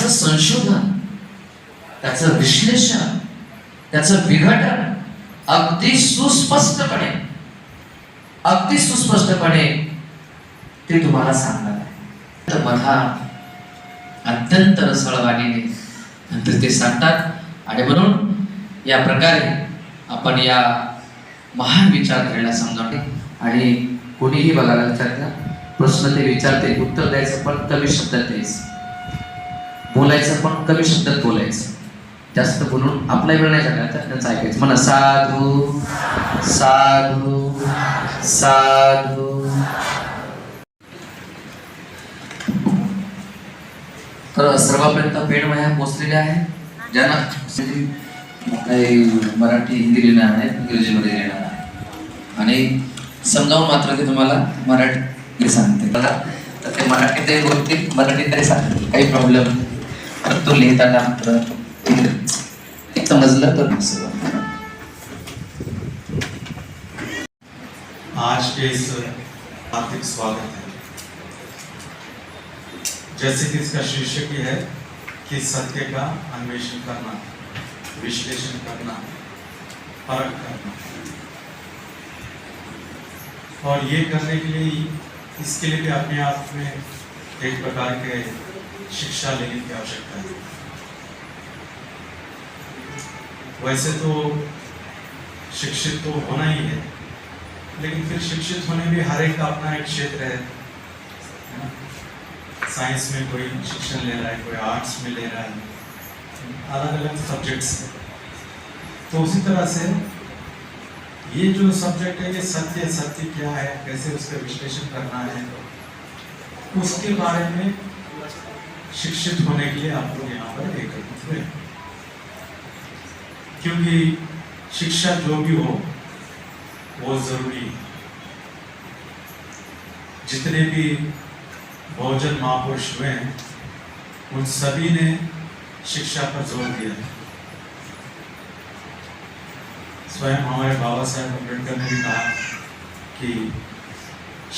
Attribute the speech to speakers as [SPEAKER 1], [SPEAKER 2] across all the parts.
[SPEAKER 1] त्याचं संशोधन, त्याचं विश्लेषण, त्याचं विघटन अगदी सुस्पष्टपणे ते तुम्हाला सांगणार आहे. तर मधा अत्यंत रसळवाणीने नंतर ते सांगतात. आणि म्हणून या प्रकारे आपण या महान विचारधारेला समजावणे. आणि कोणीही बघायला विचारला प्रश्न ते विचारते, उत्तर द्यायचं पण कमी शब्दात द्यायचं, बोलायचं पण कमी शब्दात बोलायचं, जास्त बोलून आपला वेळ नाही झाला तर त्यांचं ऐकायचं. म्हणा साधू साधू साधू. तर सर्वांपर्यंत पेडवह्या पोचलेल्या आहेत. ज्यांना काही मराठी हिंदी लिहिणार आहे, इंग्रजीमध्ये लिहिणार आहे आणि समजावून मात्र ते तुम्हाला मराठी सांगते बघा. तर ते मराठीतही बोलतील, मराठीतही सांगतील, काही प्रॉब्लेम नाही. तर तो लिहिताना मात्र समजलं तर नसलं.
[SPEAKER 2] आज के इस हार्दिक स्वागत है। जैसे कि इसका शीर्षक ही है कि सत्य का अन्वेषण करना, विश्लेषण करना, परख करना, और ये करने के लिए, इसके लिए भी अपने आप में एक प्रकार के शिक्षा लेने की आवश्यकता है। वैसे तो शिक्षित तो होना ही है, लेकिन फिर शिक्षित होने भी हर एक का अपना एक क्षेत्र है ना? साइंस में कोई शिक्षण ले रहा है, कोई आर्ट्स में ले रहा है, अलग अलग सब्जेक्ट्स हैं। तो उसी तरह से ये जो सब्जेक्ट है, ये सत्य क्या है, कैसे उसका विश्लेषण करना है, उसके बारे में शिक्षित होने के लिए आप लोग यहाँ पर एकत्रित हुए। क्योंकि शिक्षा जो भी हो वो जरूरी है। जितने भी बहुजन महापुरुष हुए हैं उन सभी ने शिक्षा पर जोर दिया है। स्वयं हमारे बाबा साहेब अम्बेडकर ने भी कहा कि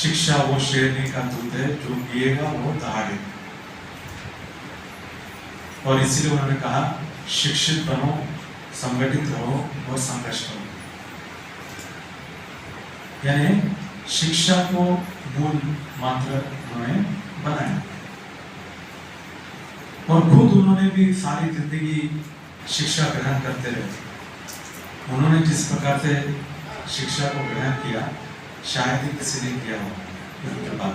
[SPEAKER 2] शिक्षा वो शेरनी का दूध है जो पिएगा वो दहाड़ेगा, और इसीलिए उन्होंने कहा शिक्षित बनो, संगठित रहो और संघर्ष करो। यानी शिक्षा को मूल मंत्र उन्होंने बनाया, और खुद उन्होंने भी सारी जिंदगी शिक्षा ग्रहण करते रहे। उन्होंने जिस प्रकार से शिक्षा को ग्रहण किया शायद ही किसी ने किया हो। उनके बाद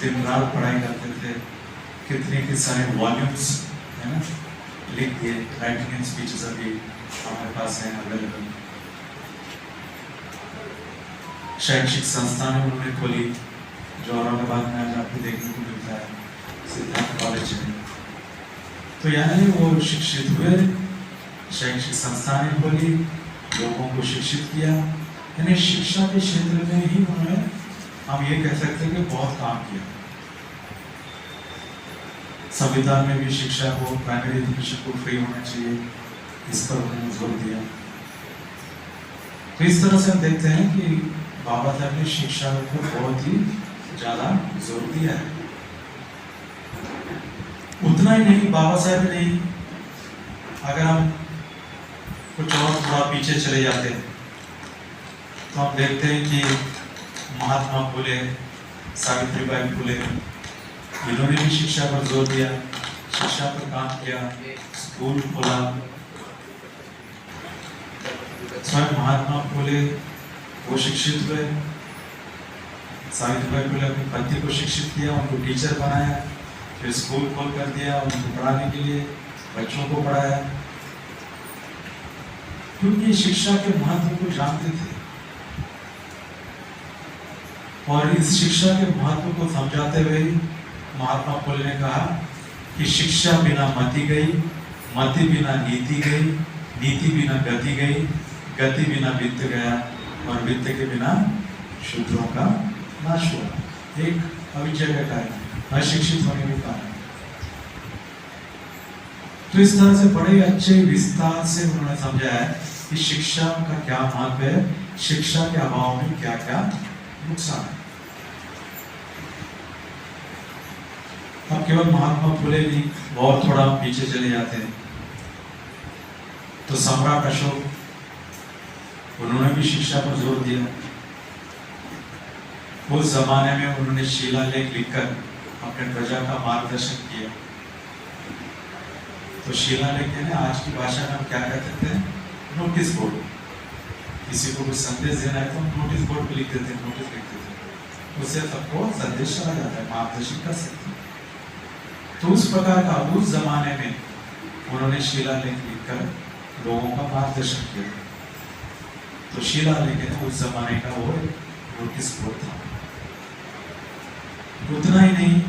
[SPEAKER 2] दिन रात पढ़ाई करते थे, कितने सारे वॉल्यूम्स है ना लिख दिए, राइटिंग एंड स्पीचेस अभी हमारे पास है अवेलेबल। शैक्षिक संस्थान उन्होंने खोली जो औरंगाबाद में आज आपको देखने को मिलता है, सिद्धार्थ कॉलेज में। तो यानी वो शिक्षित हुए, शैक्षिक संस्थान खोली, लोगों को शिक्षित किया। यानी शिक्षा के क्षेत्र में ही उन्होंने, हम ये कह सकते हैं कि बहुत काम किया। संविधान में भी शिक्षा को, प्राइमरी एजुकेशन को फ्री होना चाहिए, इस पर उन्होंने जोर दिया। तो इस तरह से हम देखते हैं कि बाबा साहब ने शिक्षा को बहुत ही ज्यादा जोर दिया है। उतना ही नहीं, बाबा साहब नहीं, अगर हम कुछ और थोड़ा पीछे चले जाते हैं तो हम देखते हैं कि महात्मा फुले, सावित्रीबाई फुले, इन्होंने भी शिक्षा पर जोर दिया, शिक्षा पर काम किया, स्कूल खोला। स्वयं महात्मा फुले वो शिक्षित हुए, सावित्रीबाई फुले अपने पति को शिक्षित किया, उनको टीचर बनाया, फिर स्कूल खोल कर दिया उनको पढ़ाने के लिए, बच्चों को पढ़ाया, क्योंकि शिक्षा के महत्व को जानते थे। और इस शिक्षा के महत्व को समझाते हुए महात्मा फुले ने कहा कि शिक्षा बिना मति गई, मति बिना नीति गई, नीति बिना गति गई, गति बिना वित्त गया, और वित्त के बिना शूद्रों का नाश हुआ। एक अविद्या का कारण, अशिक्षित होने के कारण। तो इस तरह से बड़े अच्छे विस्तार से उन्होंने समझाया कि शिक्षा का क्या महत्व है, शिक्षा के अभाव में क्या क्या नुकसान है। अब केवल महात्मा फुले नहीं, वो और थोड़ा पीछे चले जाते हैं तो सम्राट अशोक, उन्होंने भी शिक्षा पर जोर दिया। उस जमाने में उन्होंने शिलालेख लिखकर अपने प्रजा का मार्गदर्शन किया। तो शिलालेख यानी आज की भाषा में हम क्या कहते थे, नोटिस बोर्ड। किसी को कुछ संदेश देना है तो हम नोटिस बोर्ड पे लिख देते हैं, नोटिस लिखते थे, उससे सबको संदेश चला जाता है, मार्गदर्शन कर सकते हैं। तो उस प्रकार का उस जमाने में उन्होंने शिलालेख लिखकर लोगों का मार्गदर्शन किया। तो शिलालेख उस जमाने का वो नोटिस बोर्ड था। उतना ही नहीं,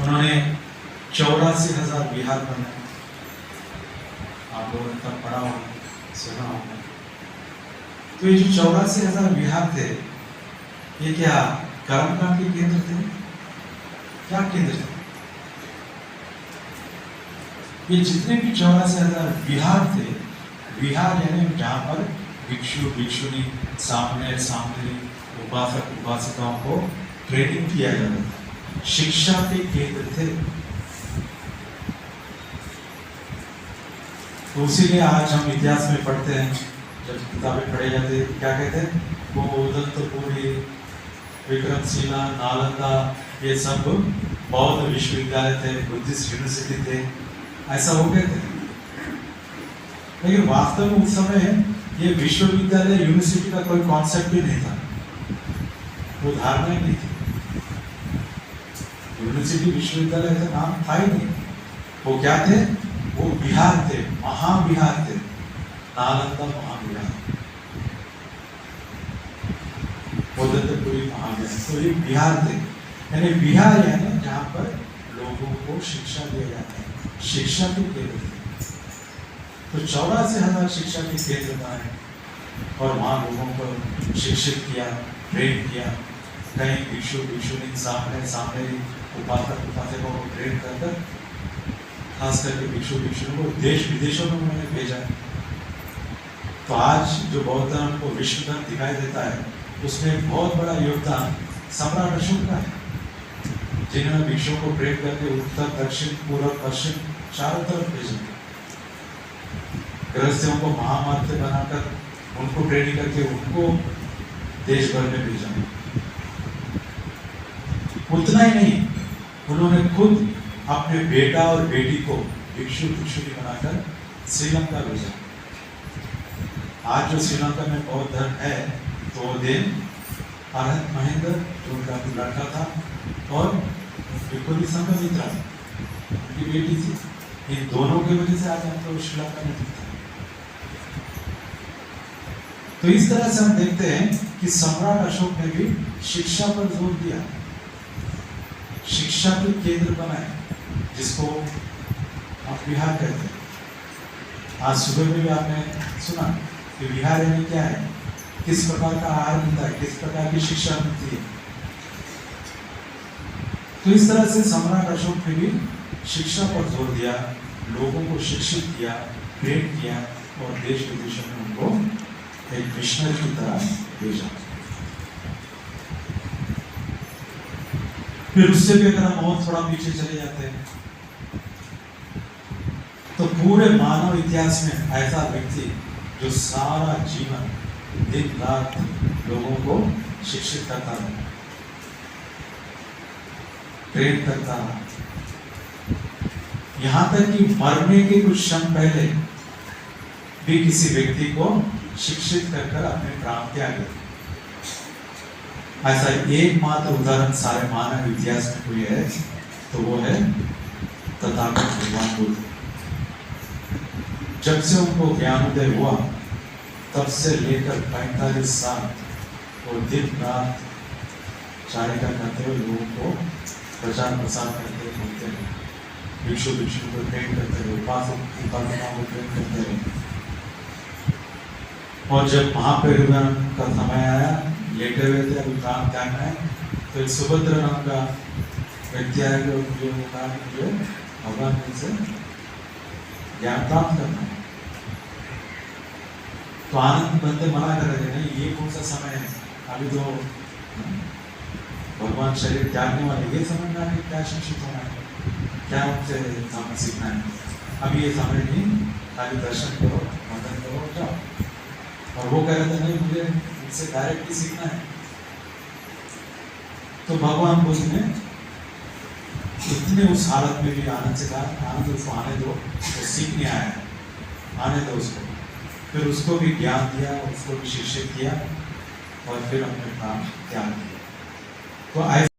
[SPEAKER 2] उन्होंने 84,000 विहार बनाए। आप लोगों ने तब पढ़ा होगा, सुना होगा। तो ये जो 84,000 विहार थे, ये क्या कर्मकांड के केंद्र थे? क्या केंद्र थे? ये जितने भी 84,000 विहार थे, विहार यानी जहां पर भिक्षु भिक्षुनी, सामने उपासक उपासिकाओं को ट्रेनिंग किया जाता था, शिक्षा के केंद्र थे। तो इसीलिए आज हम इतिहास में पढ़ते हैं, जब किताबें पढ़े जाते हैं, क्या कहते हैं, वो उदंतपुरी, विक्रमशिला, नालंदा, ये सब बौद्ध विश्वविद्यालय थे, बुद्धिस्ट यूनिवर्सिटी थे, ऐसा हो गए थे। लेकिन वास्तव में उस समय ये विश्वविद्यालय यूनिवर्सिटी का कोई कॉन्सेप्ट ही नहीं था, वो धारणा ही नहीं थी। यूनिवर्सिटी विश्वविद्यालय का नाम था ही नहीं। वो क्या थे? वो विहार थे, महाविहार थे, नालंदा महाविहार, उदंतपुरी महाविहार। तो ये विहार थे, यानी विहार यानी जहाँ पर लोगों को शिक्षा दिया जाता है, शिक्षा के केंद्र थे। तो 84,000 शिक्षा के केंद्र बनाए और वहाँ लोगों को शिक्षित किया, ट्रेन किया। कहीं भिक्षु भिक्षुनी, सामने उपासक उपासिकों को ट्रेन कर खास करके भिक्षु भिक्षुओं को देश विदेशों में उन्होंने भेजा। तो आज जो बौद्ध धर्म को विश्व धर्म दिखाई देता है, उसमें बहुत बड़ा योगदान सम्राट अशोक का है, जिन्होंने भिक्षुओं को ट्रेन करके उत्तर दक्षिण पूर्व पश्चिम चारों तरफ भेजा। गृहस्थियों को महामार्ग बनाकर उनको ट्रेनिंग करके उनको देश भर में भेजा। उतना ही नहीं, उन्होंने खुद अपने बेटा और बेटी को भिक्षु भिक्षुनी बनाकर श्रीलंका भेजा। आज जो श्रीलंका में बौद्ध धर्म है, तो वो दिन अरहत महेंद्र, जो उनका लड़का था, और विपुली संघमित्रा, उनकी बेटी थी। इन दोनों की वजह से आज हम लोग श्रीलंका में दिखते हैं। तो इस तरह से हम देखते हैं कि सम्राट अशोक ने भी शिक्षा पर जोर दिया, शिक्षा के केंद्र बनाए, जिसको आप विहार कहते हैं। आज सुबह में भी आपने सुना कि विहार यानी क्या है, किस प्रकार का आहार मिलता है, किस प्रकार की शिक्षा मिलती है। तो इस तरह से सम्राट अशोक ने भी शिक्षा पर जोर दिया, लोगों को शिक्षित किया, ट्रेन किया और देश विदेशों में उनको एक मिशनरी की तरह भेजा। फिर उससे भी अगर हम और थोड़ा पीछे चले जाते हैं, तो पूरे मानव इतिहास में ऐसा व्यक्ति जो सारा जीवन दिन रात लोगों को शिक्षित करता रहा, ट्रेन करता रहा, यहां तक कि मरने के कुछ क्षण पहले भी किसी व्यक्ति को शिक्षित कर अपने प्राण त्यागे। ऐसा एकमात्र उदाहरण सारे मानव इतिहास में कोई है तो वो है तथागत भगवान बुद्ध। जब से उनको ज्ञानोदय हुआ, तब से लेकर 45 साल वो दिन रात चारिका करते हुए लोगों को प्रचार प्रसार करते हुए बोलते हैं, भिक्षु भिक्षु को ट्रेन करते हुए, उपासक उपासनाओं को ट्रेन करते हुए। और जब महापरिनिर्वाण का समय आया, लेटे हुए थे, अभी प्राण त्यागना है, तो एक सुभद्र नाम का व्यक्ति आया जो भगवान से ज्ञान प्राप्त करना है। तो आनंद बंदे मना कर रहे थे, नहीं ये कौन सा समय है, अभी तो भगवान शरीर त्यागने वाले ये समझना है क्या शिक्षित होना है, क्या उनसे हमें सीखना है। अभी ये समझ नहीं, खाली दर्शन करो, वंदन करो, जाओ। और वो कह रहे थे नहीं मुझे इनसे डायरेक्ट ही सीखना है। तो भगवान बुद्ध ने इतने उस हालत में भी आनंद से कहा आनंद उसको आने दो, वो सीखने आया है, आने दो उसको। फिर उसको भी ज्ञान दिया, उसको भी शिक्षित किया और फिर अपने काम त्याग किया। तो